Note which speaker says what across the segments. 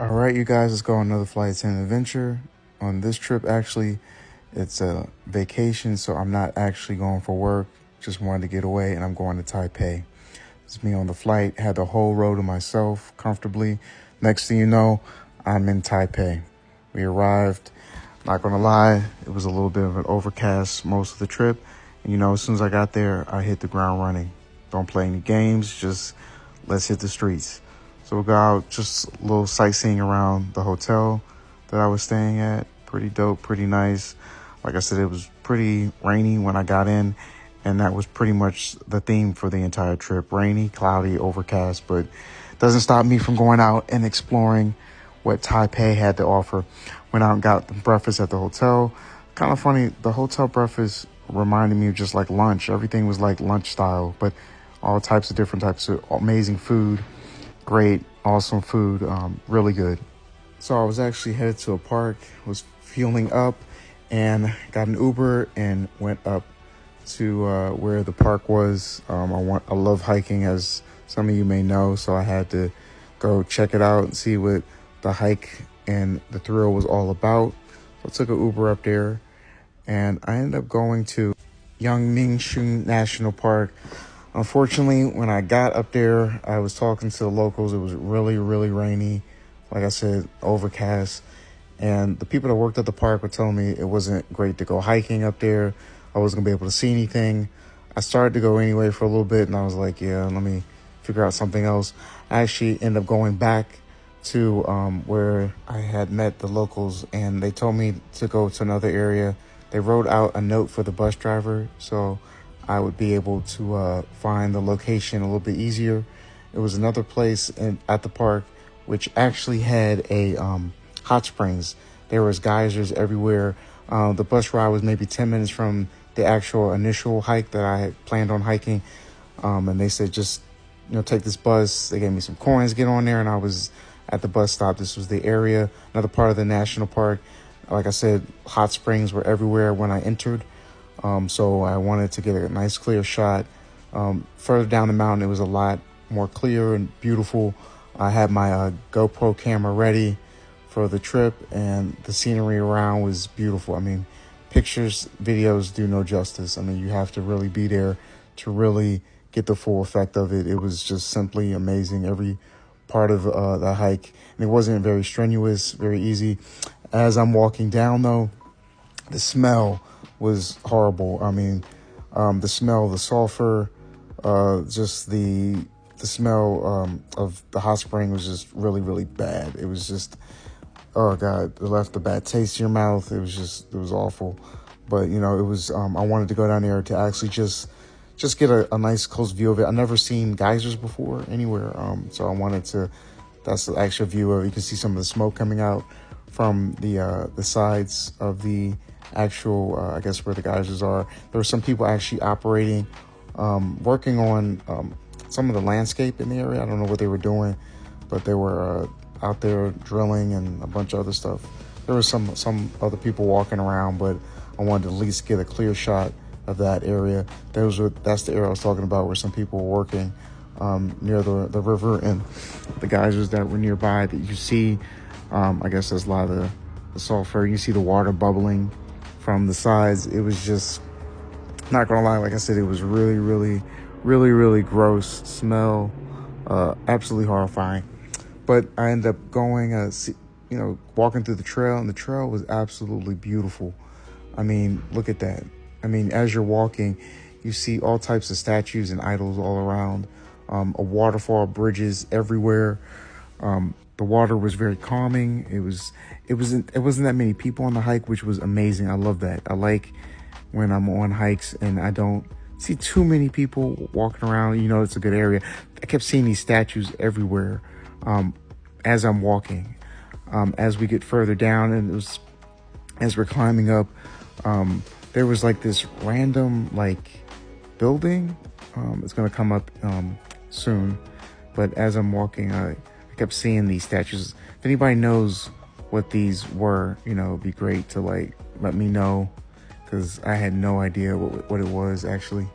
Speaker 1: All right, you guys, let's go on another flight attendant adventure. On this trip, actually, it's a vacation, so I'm not actually going for work. Just wanted to get away, and I'm going to Taipei. It's me on the flight, had the whole row to myself comfortably. Next thing you know, I'm in Taipei. We arrived. Not gonna lie, it was a little bit of an overcast most of the trip. And as soon as I got there, I hit the ground running. Don't play any games, just let's hit the streets. So we'll go out, just a little sightseeing around the hotel that I was staying at. Pretty dope, pretty nice. Like I said, it was pretty rainy when I got in, and that was pretty much the theme for the entire trip. Rainy, cloudy, overcast, but doesn't stop me from going out and exploring what Taipei had to offer. Went out and got breakfast at the hotel. Kind of funny, the hotel breakfast reminded me of just like lunch. Everything was like lunch style, but all types of different types of amazing food. Great, awesome food, really good. So I was actually headed to a park, was fueling up, and got an Uber and went up to where the park was. I love hiking, as some of you may know, so I had to go check it out and see what the hike and the thrill was all about. So I took an Uber up there, and I ended up going to Yangmingshu National Park. Unfortunately, when I got up there, I was talking to the locals. It was really, really rainy. Like I said, overcast. And the people that worked at the park were telling me it wasn't great to go hiking up there. I wasn't going to be able to see anything. I started to go anyway for a little bit, and I was like, yeah, let me figure out something else. I actually ended up going back to where I had met the locals, and they told me to go to another area. They wrote out a note for the bus driver, so I would be able to find the location a little bit easier. It was another place at the park which actually had a hot springs. There was geysers everywhere. The bus ride was maybe 10 minutes from the actual initial hike that I had planned on hiking. And they said, just, take this bus. They gave me some coins, get on there. And I was at the bus stop. This was the area, another part of the national park. Like I said, hot springs were everywhere when I entered. So I wanted to get a nice clear shot. Further down the mountain, it was a lot more clear and beautiful. I had my GoPro camera ready for the trip, and the scenery around was beautiful. I mean, pictures, videos do no justice. I mean, you have to really be there to really get the full effect of it. It was just simply amazing, every part of the hike. And it wasn't very strenuous, very easy. As I'm walking down, though, the smell was horrible. I mean, the smell, the sulfur, just the smell of the hot spring was just really, really bad. It was just, oh God, it left a bad taste in your mouth. It was awful. But, it was, I wanted to go down there to actually just get a nice close view of it. I've never seen geysers before anywhere. So I wanted to, that's the actual view of it. You can see some of the smoke coming out from the sides of the actual, I guess, where the geysers are. There were some people actually operating, working on some of the landscape in the area. I don't know what they were doing, but they were out there drilling and a bunch of other stuff. There was some other people walking around, but I wanted to at least get a clear shot of that area. That's the area I was talking about, where some people were working near the river, and the geysers that were nearby that you see. I guess there's a lot of the sulfur. You see the water bubbling from the sides. It was just, not gonna lie, like I said, it was really, really, really, really gross smell, absolutely horrifying. But I ended up going, walking through the trail, and the trail was absolutely beautiful. I mean, look at that. I mean, as you're walking, you see all types of statues and idols all around, a waterfall, bridges everywhere. The water was very calming. It wasn't that many people on the hike, which was amazing. I love that. I like when I'm on hikes and I don't see too many people walking around. It's a good area. I kept seeing these statues everywhere as I'm walking. As we get further down, and as we're climbing up, there was like this random building. It's gonna come up soon, but as I'm walking, I kept seeing these statues. If anybody knows what these were, it'd be great to let me know, because I had no idea what it was actually.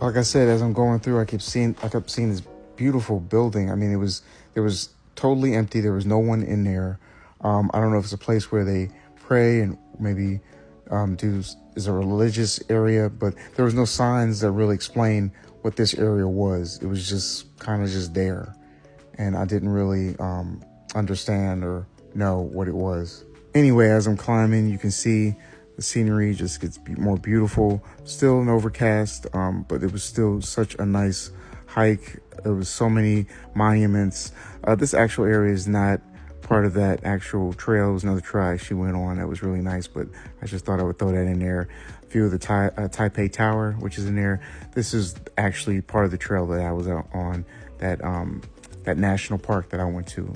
Speaker 1: Like I said, as I'm going through, I kept seeing this beautiful building. I mean, there was totally empty. There was no one in there. I don't know if it's a place where they pray and maybe is a religious area, but there was no signs that really explain what this area was. It was just kind of just there, and I didn't really understand or know what it was. Anyway, as I'm climbing, you can see the scenery just gets more beautiful. Still an overcast, but it was still such a nice hike. There was so many monuments. This actual area is not part of that actual trail. It was another trail I actually went on that was really nice, but I just thought I would throw that in there. A few of the Taipei Tower, which is in there. This is actually part of the trail that I was out on, that national park that I went to.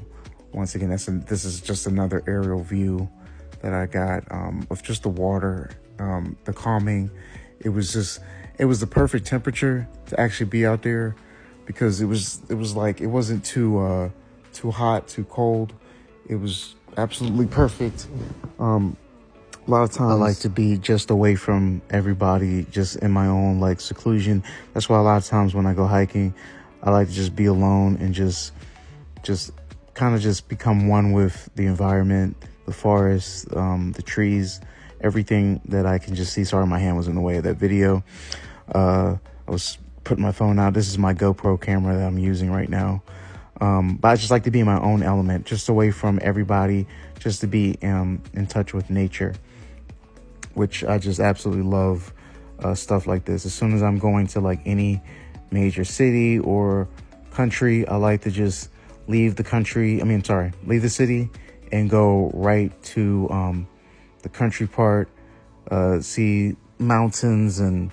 Speaker 1: Once again, this is just another aerial view that I got of just the water, the calming. It was the perfect temperature to actually be out there, because it was like, it wasn't too hot, too cold. It was absolutely perfect. A lot of times I like to be just away from everybody, just in my own like seclusion. That's why a lot of times when I go hiking, I like to just be alone and just kind of just become one with the environment, the forest, the trees, everything that I can just see. Sorry, my hand was in the way of that video. I was putting my phone out. This is my GoPro camera that I'm using right now. But I just like to be in my own element, just away from everybody, just to be in touch with nature, which I just absolutely love. Stuff like this. As soon as I'm going to like any major city or country, I like to just leave the city and go right to the country part, see mountains and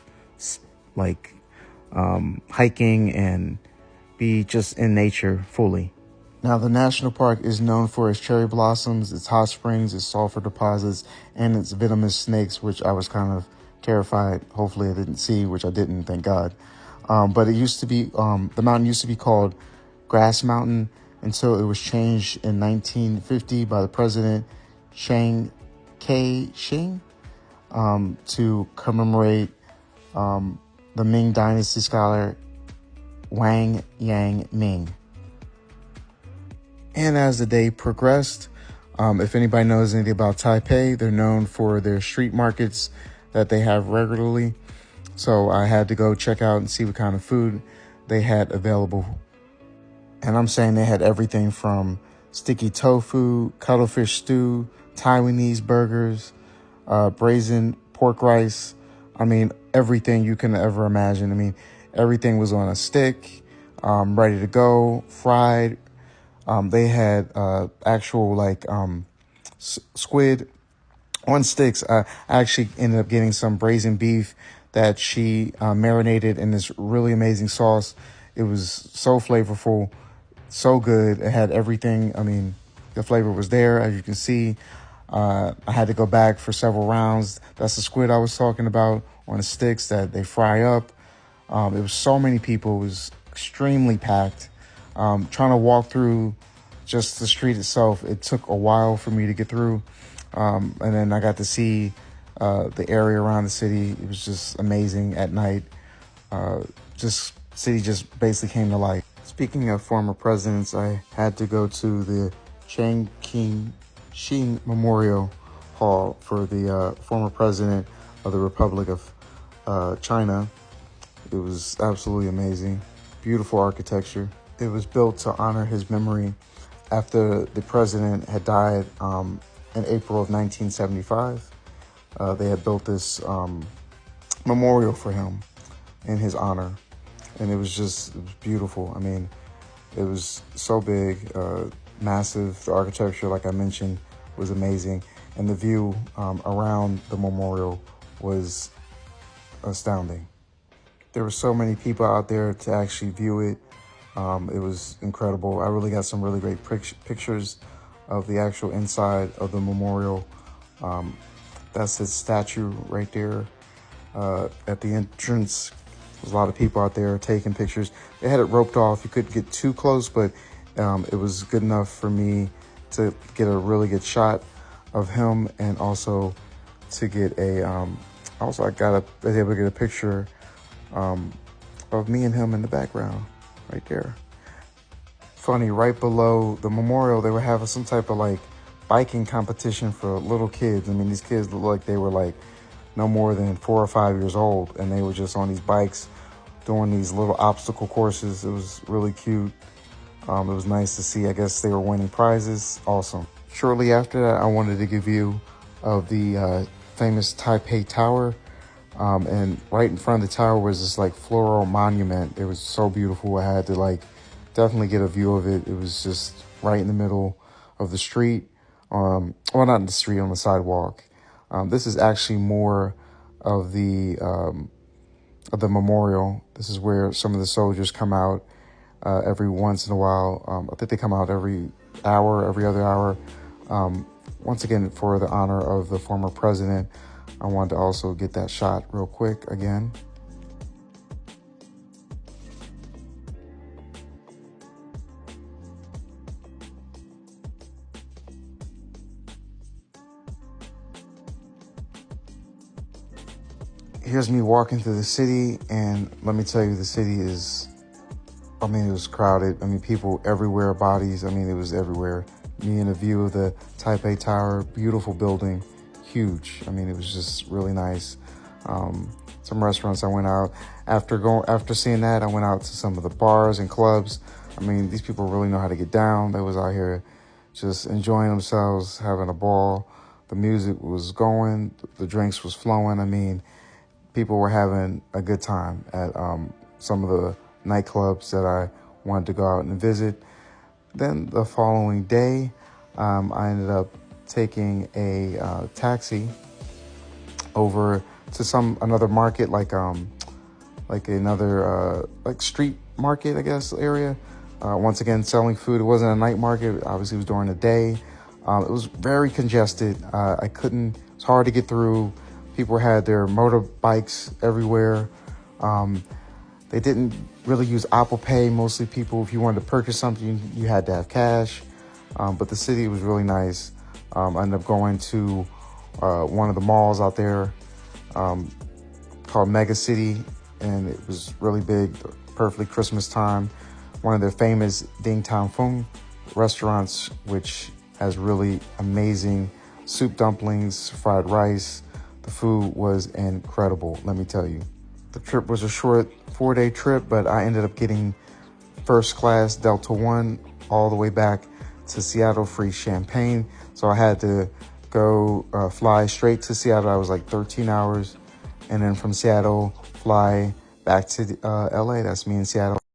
Speaker 1: like hiking and be just in nature fully. Now, the national park is known for its cherry blossoms, its hot springs, its sulfur deposits, and its venomous snakes, which I was kind of terrified. Hopefully I didn't see, which I didn't, thank God. But it used to be, the mountain used to be called Grass Mountain until it was changed in 1950 by the president, Chiang Kai-shek, to commemorate the Ming Dynasty scholar Wang Yang Ming. And as the day progressed, if anybody knows anything about Taipei, they're known for their street markets that they have regularly. So I had to go check out and see what kind of food they had available. And I'm saying they had everything from sticky tofu, cuttlefish stew, Taiwanese burgers, braised pork rice. I mean, everything you can ever imagine. I mean, everything was on a stick, ready to go, fried. They had actual like squid on sticks. I actually ended up getting some braised beef that she marinated in this really amazing sauce. It was so flavorful, so good. It had everything. I mean, the flavor was there, as you can see. I had to go back for several rounds. That's the squid I was talking about on the sticks that they fry up. It was so many people. It was extremely packed. Trying to walk through just the street itself, it took a while for me to get through. And then I got to see the area around the city. It was just amazing at night. City just basically came to life. Speaking of former presidents, I had to go to the Chiang Kai-shek Memorial Hall for the former president of the Republic of China. It was absolutely amazing. Beautiful architecture. It was built to honor his memory after the president had died in April of 1975. They had built this memorial for him in his honor. And it was beautiful. I mean, it was so big, massive. The architecture, like I mentioned, was amazing. And the view around the memorial was astounding. There were so many people out there to actually view it. It was incredible. I really got some really great pictures of the actual inside of the memorial. That's his statue right there at the entrance. There's a lot of people out there taking pictures. They had it roped off. You couldn't get too close, but it was good enough for me to get a really good shot of him, and also to get I was able to get a picture of me and him in the background right there. funny, right below the memorial, they were having some type of like biking competition for little kids. I mean, these kids looked like they were like no more than 4 or 5 years old, and they were just on these bikes doing these little obstacle courses. It was really cute. It was nice to see. I guess they were winning prizes. Awesome. Shortly after that, I wanted to give you of the famous Taipei Tower. And right in front of the tower was this like floral monument. It was so beautiful. I had to like definitely get a view of it. It was just right in the middle of the street. Well, not in the street, on the sidewalk. This is actually more of the memorial. This is where some of the soldiers come out every once in a while. I think they come out every hour, every other hour. Once again, for the honor of the former president. I wanted to also get that shot real quick again. Here's me walking through the city, and let me tell you, the city is, I mean, it was crowded. I mean, people everywhere, bodies. I mean, it was everywhere. Me in a view of the Taipei Tower, beautiful building, huge. I mean, it was just really nice. Some restaurants I went out after seeing that. I went out to some of the bars and clubs. I mean, these people really know how to get down. They was out here just enjoying themselves, having a ball. The music was going, the drinks was flowing. I mean, people were having a good time at some of the nightclubs that I wanted to go out and visit. Then the following day, I ended up taking a taxi over to another market, like another like street market, I guess, area. Once again, selling food. It wasn't a night market. Obviously, it was during the day. It was very congested. It's hard to get through. People had their motorbikes everywhere. They didn't really use Apple Pay. Mostly people, if you wanted to purchase something, you had to have cash. But the city was really nice. I ended up going to one of the malls out there called Mega City, and it was really big, perfectly Christmas time. One of their famous Ding Tang Fung restaurants, which has really amazing soup dumplings, fried rice. The food was incredible, let me tell you. The trip was a short 4-day trip, but I ended up getting first class Delta One all the way back to Seattle, free champagne. So I had to go fly straight to Seattle. I was like 13 hours. And then from Seattle, fly back to LA. That's me in Seattle.